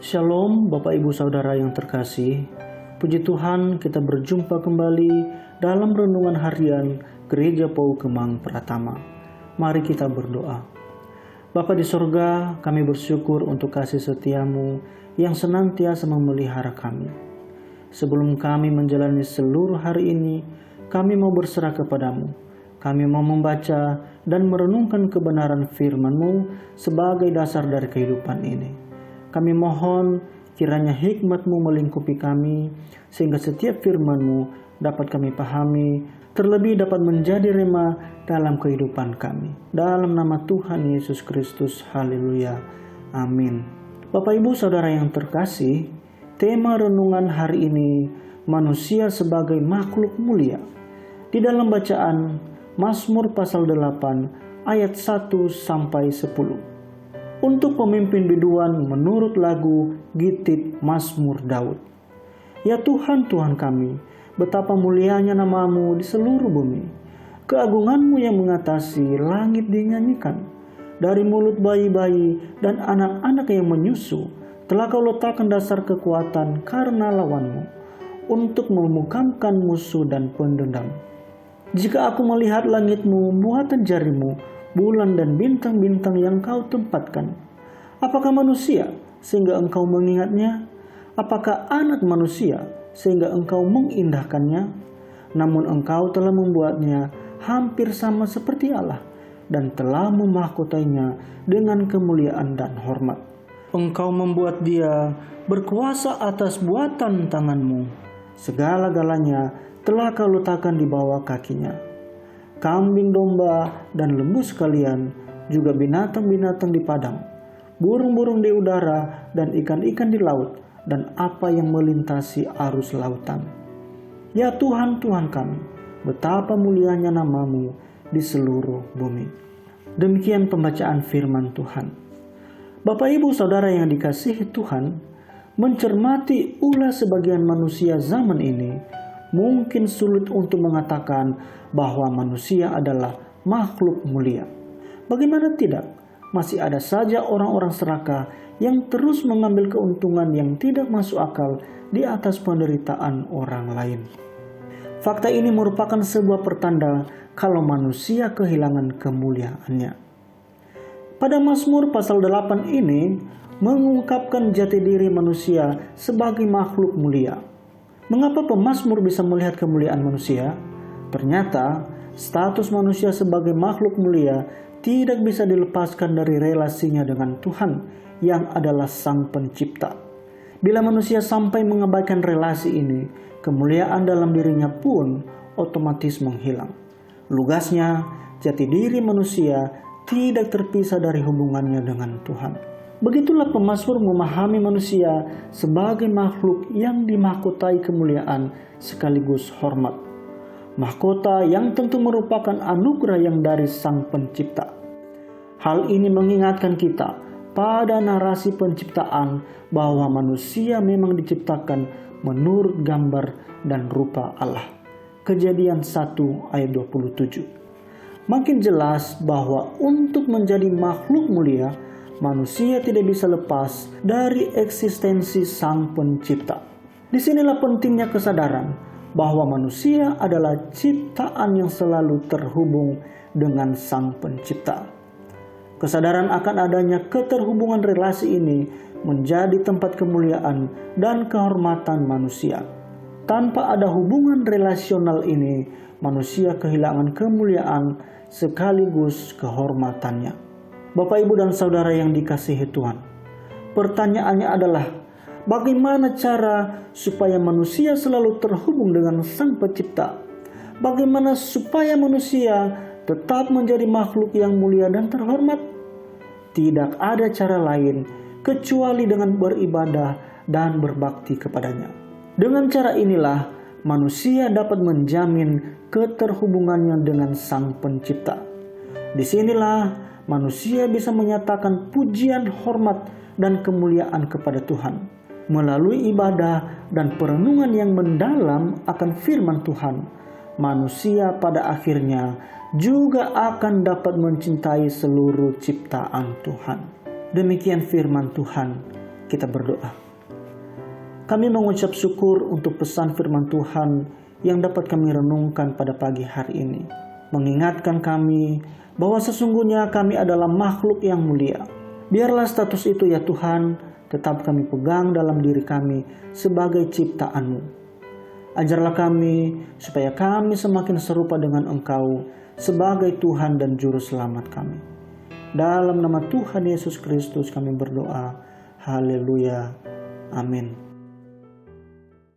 Shalom Bapak Ibu Saudara yang terkasih. Puji Tuhan, kita berjumpa kembali dalam renungan harian Gereja Pou Kemang Pratama. Mari kita berdoa. Bapa di sorga, kami bersyukur untuk kasih setiamu yang senantiasa memelihara kami. Sebelum kami menjalani seluruh hari ini, kami mau berserah kepadamu. Kami mau membaca dan merenungkan kebenaran firman-Mu sebagai dasar dari kehidupan ini. Kami mohon kiranya hikmat-Mu melingkupi kami, sehingga setiap firman-Mu dapat kami pahami, terlebih dapat menjadi rema dalam kehidupan kami. Dalam nama Tuhan Yesus Kristus, haleluya, amin. Bapak Ibu Saudara yang terkasih, tema renungan hari ini, manusia sebagai makhluk mulia. Di dalam bacaan Mazmur pasal 8 ayat 1-10. Untuk pemimpin biduan menurut lagu Gitit Mazmur Daud. Ya Tuhan, Tuhan kami, betapa mulianya nama-Mu di seluruh bumi. Keagungan-Mu yang mengatasi langit dinyanyikan. Dari mulut bayi-bayi dan anak-anak yang menyusu, telah Kau letakkan dasar kekuatan karena lawan-Mu, untuk memukamkan musuh dan pendendam. Jika aku melihat langit-Mu, buatan jari-Mu, bulan dan bintang-bintang yang Kau tempatkan. Apakah manusia sehingga Engkau mengingatnya? Apakah anak manusia sehingga Engkau mengindahkannya? Namun Engkau telah membuatnya hampir sama seperti Allah dan telah memahkotainya dengan kemuliaan dan hormat. Engkau membuat dia berkuasa atas buatan tangan-Mu. Segala-galanya telah Kau letakkan di bawah kakinya. Kambing domba dan lembu sekalian, juga binatang-binatang di padang, burung-burung di udara dan ikan-ikan di laut, dan apa yang melintasi arus lautan. Ya Tuhan, Tuhan kami, betapa mulianya nama-Mu di seluruh bumi. Demikian pembacaan firman Tuhan. Bapak Ibu Saudara yang dikasihi Tuhan, mencermati ulah sebagian manusia zaman ini, mungkin sulit untuk mengatakan bahwa manusia adalah makhluk mulia. Bagaimana tidak? Masih ada saja orang-orang serakah yang terus mengambil keuntungan yang tidak masuk akal di atas penderitaan orang lain. Fakta ini merupakan sebuah pertanda kalau manusia kehilangan kemuliaannya. Pada Mazmur pasal 8 ini mengungkapkan jati diri manusia sebagai makhluk mulia. Mengapa pemazmur bisa melihat kemuliaan manusia? Ternyata status manusia sebagai makhluk mulia tidak bisa dilepaskan dari relasinya dengan Tuhan yang adalah Sang Pencipta. Bila manusia sampai mengabaikan relasi ini, kemuliaan dalam dirinya pun otomatis menghilang. Lugasnya, jati diri manusia tidak terpisah dari hubungannya dengan Tuhan. Begitulah pemazmur memahami manusia sebagai makhluk yang dimahkotai kemuliaan sekaligus hormat. Mahkota yang tentu merupakan anugerah yang dari Sang Pencipta. Hal ini mengingatkan kita pada narasi penciptaan bahwa manusia memang diciptakan menurut gambar dan rupa Allah. Kejadian 1 ayat 27. Makin jelas bahwa untuk menjadi makhluk mulia, manusia tidak bisa lepas dari eksistensi Sang Pencipta. Disinilah pentingnya kesadaran bahwa manusia adalah ciptaan yang selalu terhubung dengan Sang Pencipta. Kesadaran akan adanya keterhubungan relasi ini menjadi tempat kemuliaan dan kehormatan manusia. Tanpa ada hubungan relasional ini, manusia kehilangan kemuliaan sekaligus kehormatannya. Bapak, Ibu, dan Saudara yang dikasihi Tuhan, pertanyaannya adalah bagaimana cara supaya manusia selalu terhubung dengan Sang Pencipta? Bagaimana supaya manusia tetap menjadi makhluk yang mulia dan terhormat? Tidak ada cara lain kecuali dengan beribadah dan berbakti kepadanya. Dengan cara inilah manusia dapat menjamin keterhubungannya dengan Sang Pencipta. Disinilah manusia bisa menyatakan pujian, hormat, dan kemuliaan kepada Tuhan melalui ibadah dan perenungan yang mendalam akan firman Tuhan. manusia pada akhirnya juga akan dapat mencintai seluruh ciptaan Tuhan. Demikian firman Tuhan, kita berdoa. Kami mengucap syukur untuk pesan firman Tuhan yang dapat kami renungkan pada pagi hari ini. Mengingatkan kami bahwa sesungguhnya kami adalah makhluk yang mulia. Biarlah status itu ya Tuhan tetap kami pegang dalam diri kami sebagai ciptaan-Mu. Ajarlah kami supaya kami semakin serupa dengan Engkau sebagai Tuhan dan Juru Selamat kami. Dalam nama Tuhan Yesus Kristus kami berdoa. Haleluya. Amin.